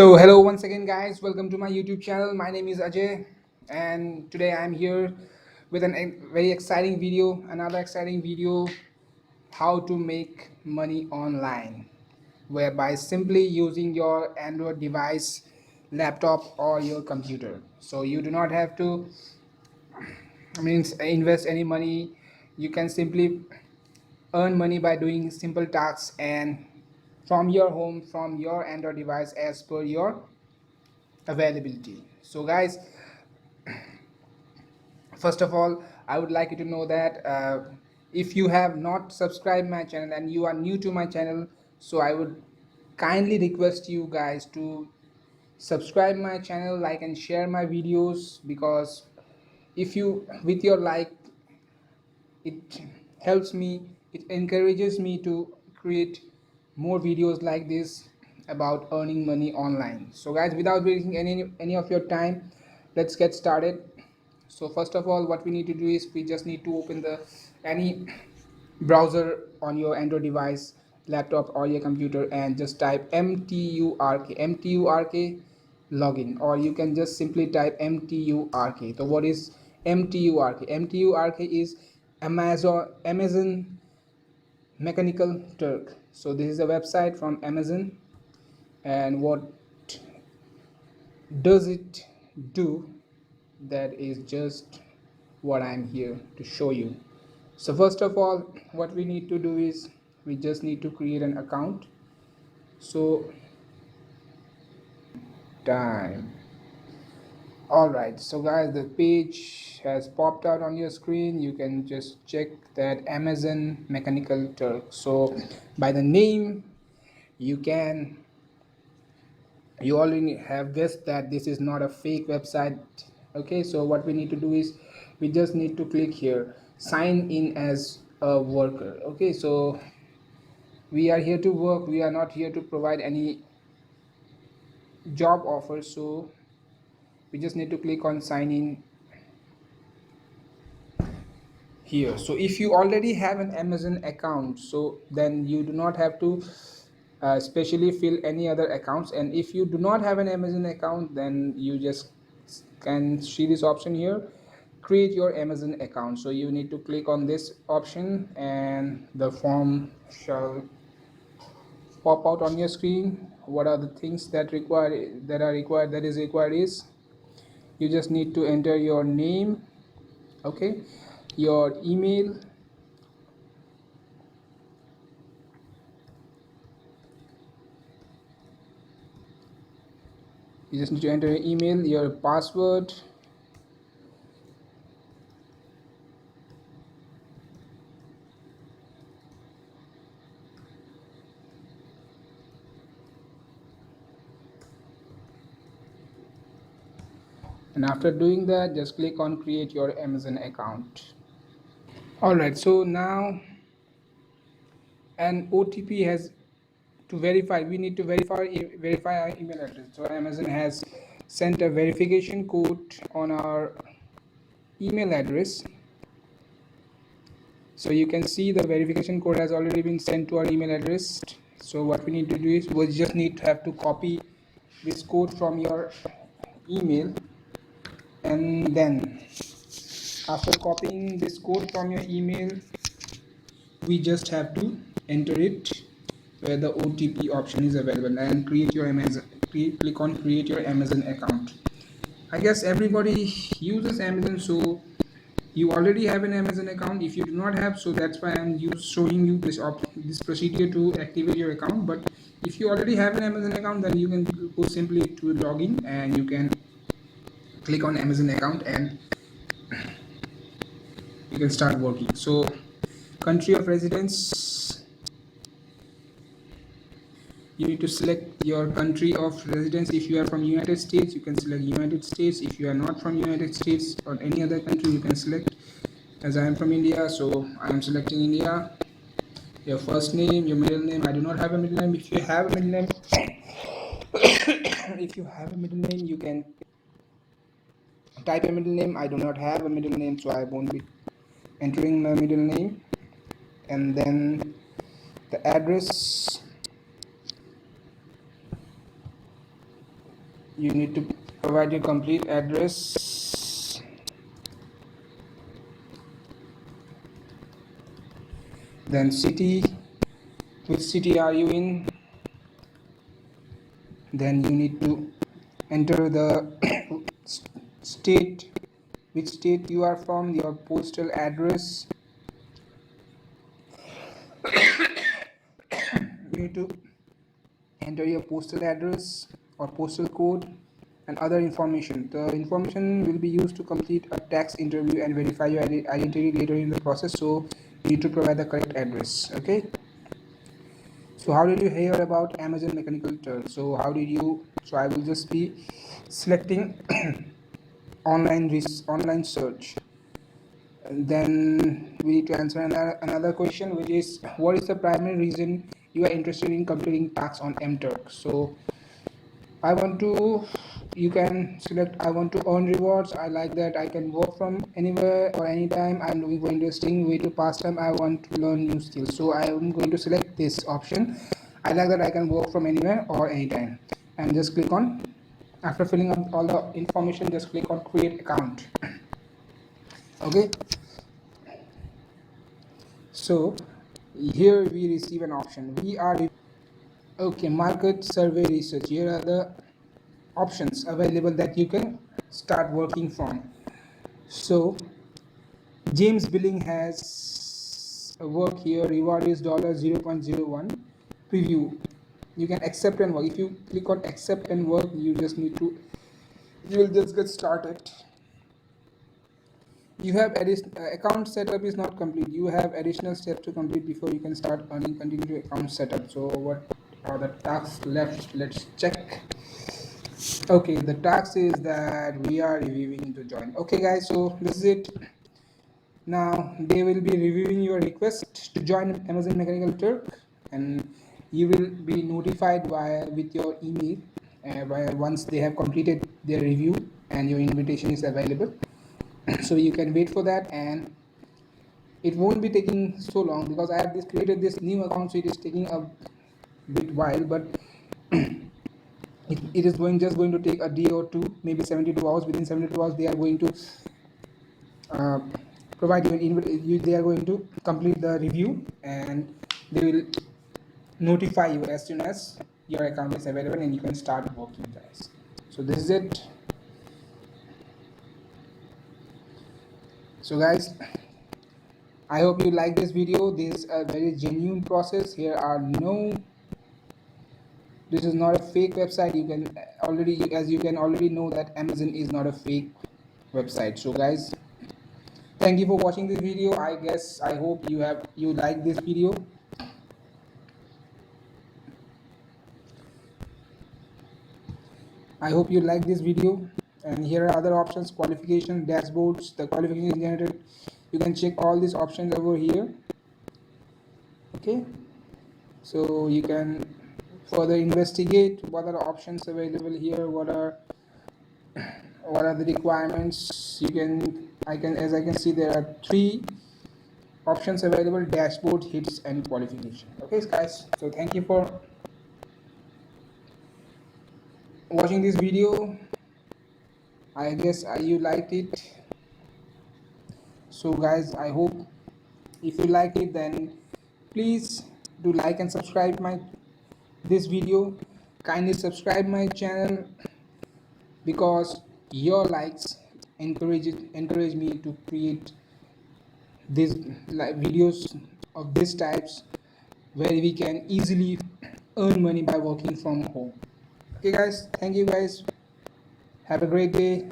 So hello once again guys, welcome to my YouTube channel. My name is Ajay and today I'm here with very exciting video, another exciting video, how to make money online, whereby simply using your Android device, laptop or your computer. So you do not have to means invest any money. You can simply earn money by doing simple tasks and from your home, from your Android device as per your availability. So guys, first of all I would like you to know that if you have not subscribed my channel and you are new to my channel, so I would kindly request you guys to subscribe my channel, like and share my videos, because if you with your like, it helps me, it encourages me to create more videos like this about earning money online. So guys, without wasting any of your time, let's get started. So first of all, what we need to do is we just need to open the any browser on your Android device, laptop or your computer, and just type mturk login, or you can just simply type mturk. So what is mturk? Mturk is Amazon Mechanical Turk. So this is a website from Amazon, and what does it do? That is just what I'm here to show you. So first of all, what we need to do is we just need to create an account. So time. Alright, so guys, the page has popped out on your screen. You can just check that Amazon Mechanical Turk. So by the name, you can, you already have guessed that this is not a fake website. Okay, so what we need to do is we just need to click here, sign in as a worker. Okay, so we are here to work, we are not here to provide any job offers. So we just need to click on sign in here. So if you already have an Amazon account, so then you do not have to specially fill any other accounts. And if you do not have an Amazon account, then you just can see this option here, create your Amazon account. So you need to click on this option and the form shall pop out on your screen. What are the things that is required is you just need to enter your name, okay, your email, you just need to enter your email, your password, and after doing that, just click on create your Amazon account. All right, so now an OTP has to verify, we need to verify our email address. So Amazon has sent a verification code on our email address. So you can see the verification code has already been sent to our email address. So what we need to do is we just need to have to copy this code from your email, and then after copying this code from your email, we just have to enter it where the OTP option is available and create your Amazon, click on create your Amazon account. I guess everybody uses Amazon, so you already have an Amazon account. If you do not have, so that's why I'm showing you this procedure to activate your account. But if you already have an Amazon account, then you can go simply to login and you can click on Amazon account and you can start working. So country of residence, you need to select your country of residence. If you are from United States, you can select United States. If you are not from United States or any other country, you can select. As I am from India, so I am selecting India. Your first name, your middle name. I do not have a middle name. If you have a middle name, if you have a middle name, you can type a middle name. I do not have a middle name, so I won't be entering my middle name. And then the address, you need to provide your complete address, then city, which city are you in, then you need to enter the state, which state you are from, your postal address. You need to enter your postal address or postal code and other information. The information will be used to complete a tax interview and verify your identity later in the process, so you need to provide the correct address. Okay, so how did you hear about Amazon Mechanical Turk? So I will just be selecting online search, and then we need to answer another question, which is what is the primary reason you are interested in completing tax on MTurk? So I want to, you can select I want to earn rewards. I like that I can work from anywhere or anytime. I'm looking for interesting way to pass time. I want to learn new skills, so I am going to select this option. I like that I can work from anywhere or anytime, and just click on, after filling up all the information, just click on create account. Okay, so here we receive an option. We are okay, market survey research. Here are the options available that you can start working from. So James Billing has a work here. Reward is $0.01. Preview, you can accept and work. If you click on accept and work, you will just get started. You have account setup is not complete. You have additional steps to complete before you can start earning. Continue to account setup. So what are the tasks left? Let's check. Okay, the task is that we are reviewing to join. Okay guys, so this is it. Now they will be reviewing your request to join Amazon Mechanical Turk, and you will be notified with your email once they have completed their review and your invitation is available. So you can wait for that, and it won't be taking so long because I have created this new account, so it is taking a bit while, but it is just going to take a day or two, maybe 72 hours. Within 72 hours they are going to uh, provide you an invitation. They are going to complete the review, and they will notify you as soon as your account is available and you can start working, guys. So this is it. So guys, I hope you like this video. This is a very genuine process. This is not a fake website. You can already know that Amazon is not a fake website. So guys, thank you for watching this video. I hope you like this video. I hope you like this video. And here are other options: qualification, dashboards, the qualification is generated. You can check all these options over here. Okay, so you can further investigate what are the options available here, what are the requirements. I can see there are 3 options available: dashboard, hits, and qualification. Okay guys, so thank you for watching this video. I guess you liked it. So guys, I hope if you like it, then please do like and subscribe this video. Kindly subscribe my channel, because your likes encourage me to create these videos of this types, where we can easily earn money by working from home. Okay guys, thank you guys, have a great day.